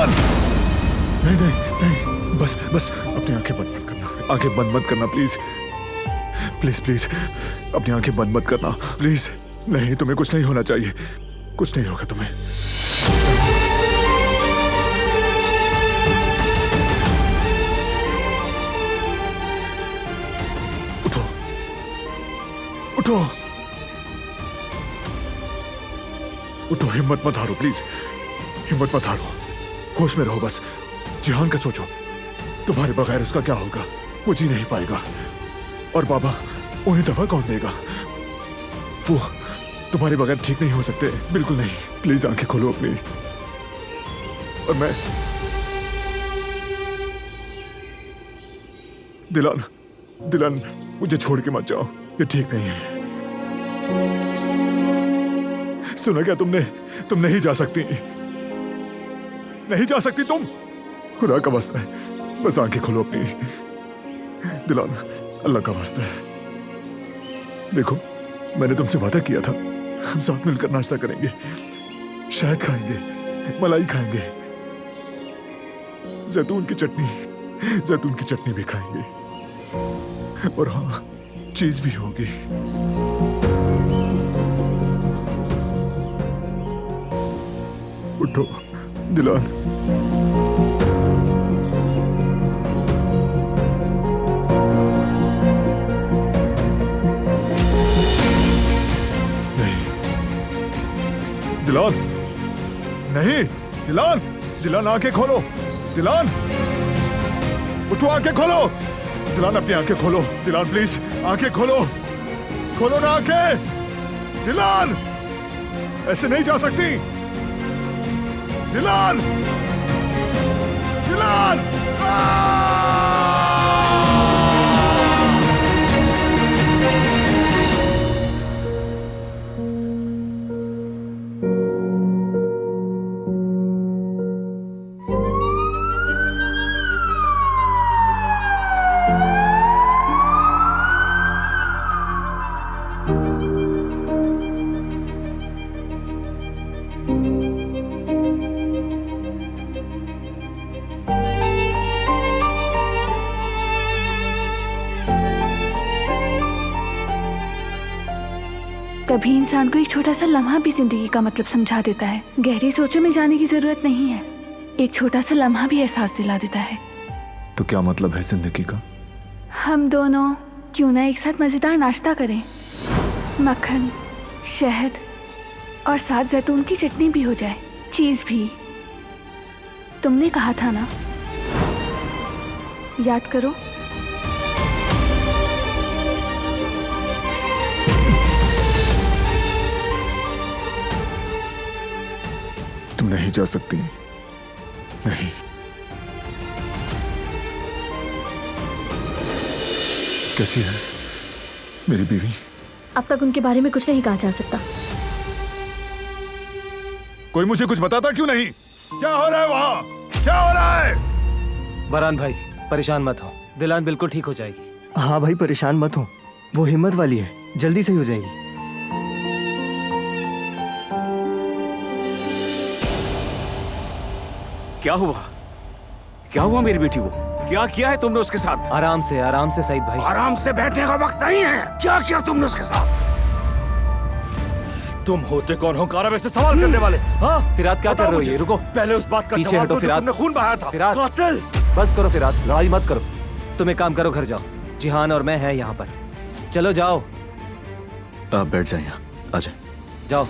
दिलान, नहीं नहीं नहीं, बस बस अपनी आंखें बंद मत करना, आंखें बंद मत करना प्लीज प्लीज प्लीज, अपनी आंखें बंद मत करना प्लीज। नहीं, तुम्हें कुछ नहीं होना चाहिए, कुछ नहीं होगा तुम्हें। उठो उठो उठो, हिम्मत मत हारो प्लीज, हिम्मत मत हारो, होश में रहो बस। जिहान का सोचो, तुम्हारे बगैर उसका क्या होगा, वो जी नहीं पाएगा। और बाबा, उन्हें दवा कौन देगा, वो तुम्हारे बगैर ठीक नहीं हो सकते, बिल्कुल नहीं। प्लीज आंखें खोलो अपनी। और मैं दिलान, दिलान मुझे छोड़ के मत जाओ, ये ठीक नहीं है। सुना क्या तुमने, तुम नहीं जा सकती, नहीं जा सकती तुम, खुदा का वास्ता है, बस आंखें खोलो अपनी। दिलान, अल्लाह का वास्ता है, देखो मैंने तुमसे वादा किया था, हम साथ मिलकर नाश्ता करेंगे, शहद खाएंगे, मलाई खाएंगे, जैतून की चटनी भी खाएंगे, और हाँ, चीज भी होगी। उठो दिलान। नहीं दिलान, नहीं दिलान, दिलान आंखें खोलो, दिलान उठो, आंखें खोलो, दिलान अपनी आंखें खोलो, दिलान प्लीज आंखें खोलो, खोलो ना आंखें, दिलान ऐसे नहीं जा सकती, दिलान, दिलान कभी इंसान को एक छोटा सा लम्हा भी जिंदगी का मतलब समझा देता है। गहरी सोचों में जाने की जरूरत नहीं है, एक छोटा सा लम्हा भी एहसास दिला देता है। तो क्या मतलब है जिंदगी का? हम दोनों क्यों ना एक साथ मजेदार नाश्ता करें, मक्खन, शहद और साथ जैतून की चटनी भी हो जाए, चीज भी। तुमने कहा था ना, याद करो। तुम नहीं जा सकती, नहीं। कैसी है मेरी बीवी? अब तक उनके बारे में कुछ नहीं कहा जा सकता। कोई मुझे कुछ बताता क्यों नहीं? क्या हो रहा है वहाँ? क्या हो रहा है? बरहान भाई परेशान मत हो, दिलान बिल्कुल ठीक हो जाएगी। हाँ भाई परेशान मत हो, वो हिम्मत वाली है, जल्दी सही हो जाएगी। क्या हुआ? क्या हुआ मेरी बेटी को? क्या किया है तुमने उसके साथ? आराम से सईद भाई, आराम से बैठने का वक्त नहीं है। क्या किया तुमने उसके साथ? तुम होते कौन हो कारा में से सवाल करने वाले? हाँ फिरात क्या कर रहे हो? ये रुको, पहले उस बात का पीछे जवाब हटो दो जो फिरात। तुमने खून बहाया था। फिरात, कातिल! बस करो फिरात, लड़ाई मत करो। तुम एक काम करो, घर जाओ, जिहान और मैं हैं यहाँ पर। चलो जाओ। आप बैठ जाए यहाँ, आ जाए। जाओ।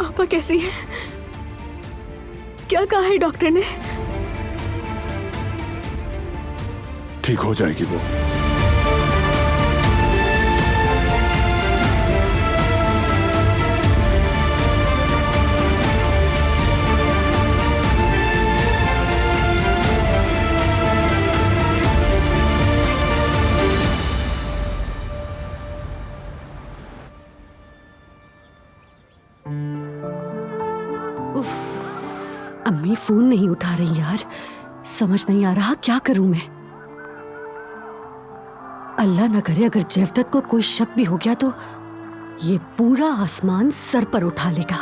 आपा कैसी है? क्या कहा है डॉक्टर ने? ठीक हो जाएगी वो। अम्मी फोन नहीं उठा रही यार, समझ नहीं आ रहा क्या करूं मैं। अल्लाह न करे अगर जेवदत को कोई शक भी हो गया तो ये पूरा आसमान सर पर उठा लेगा।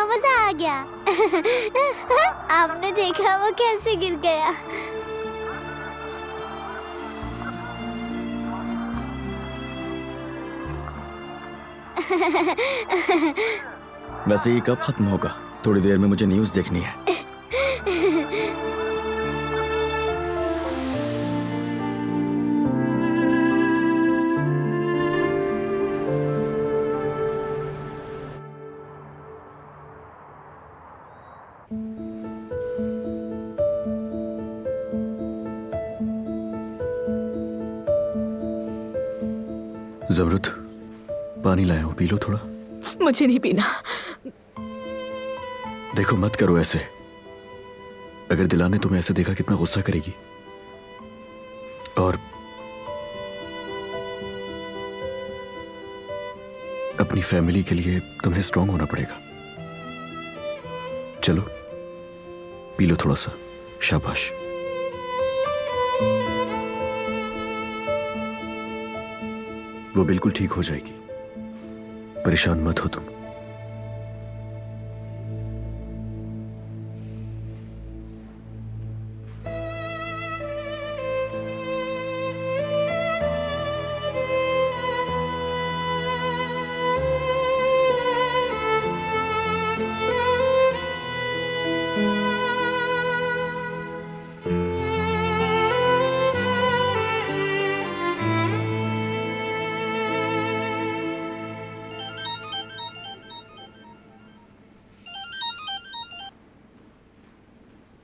मजा आ गया। आपने देखा वो कैसे गिर गया। वैसे ये कब खत्म होगा? थोड़ी देर में मुझे न्यूज़ देखनी है। जमरुद, पानी लाया हूं, पी लो थोड़ा। मुझे नहीं पीना। देखो मत करो ऐसे। अगर दिला ने तुम्हें ऐसे देखा कितना गुस्सा करेगी। और अपनी फैमिली के लिए तुम्हें स्ट्रांग होना पड़ेगा। चलो पी लो थोड़ा सा। शाबाश। वो बिल्कुल ठीक हो जाएगी, परेशान मत हो तुम।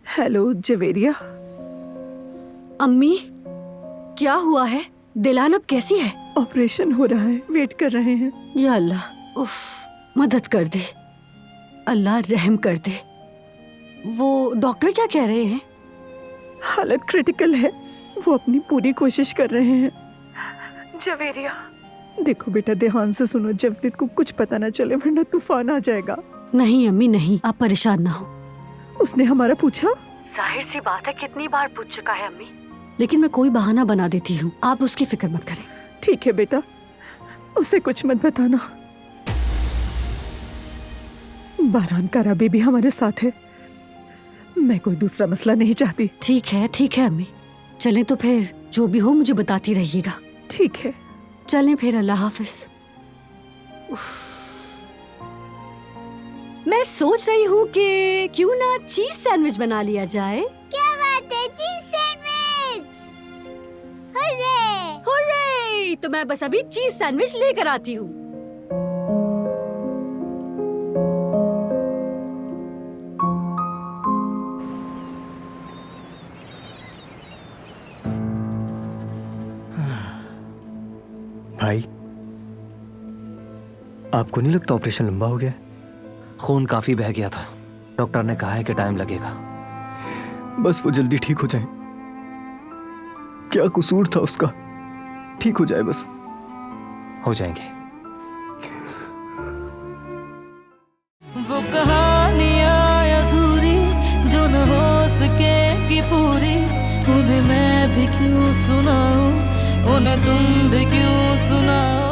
हेलो जवेरिया। अम्मी, क्या हुआ है? दिलान अब कैसी है? ऑपरेशन हो रहा है, वेट कर रहे हैं। या अल्लाह, उफ, मदद कर दे। अल्लाह रहम कर दे। वो डॉक्टर क्या कह रहे हैं? हालत क्रिटिकल है, वो अपनी पूरी कोशिश कर रहे हैं। जवेरिया देखो बेटा, ध्यान से सुनो, जवदत को कुछ पता ना चले वरना तूफान आ जाएगा। नहीं अम्मी नहीं, आप परेशान ना हो। उसने हमारा पूछा? जाहिर सी बात है, कितनी बार पूछ चुका है अम्मी। लेकिन मैं कोई बहाना बना देती हूँ, आप उसकी फिक्र मत करें। ठीक है बेटा, उसे कुछ मत बताना। बारान का रबी भी हमारे साथ है, मैं कोई दूसरा मसला नहीं चाहती। ठीक है अम्मी, चलें तो फिर जो भी हो मुझे बताती रहिएगा। ठीक है, चलें फिर, अल्लाह हाफिज। मैं सोच रही हूँ कि क्यों ना चीज सैंडविच बना लिया जाए। क्या बात है, चीज सैंडविच। हुर्रे! हुर्रे! तो मैं बस अभी चीज सैंडविच लेकर आती हूँ। भाई, आपको नहीं लगता ऑपरेशन लंबा हो गया? खून काफी बह गया था, डॉक्टर ने कहा है कि टाइम लगेगा। बस वो जल्दी ठीक हो जाए। क्या कसूर था उसका? ठीक हो जाए बस। हो जाएंगे। वो कहानियां अधूरी जो न हो सके कि पूरी, उन्हें मैं भी क्यों सुनाऊं, उन्हें तुम भी क्यों सुनाओ।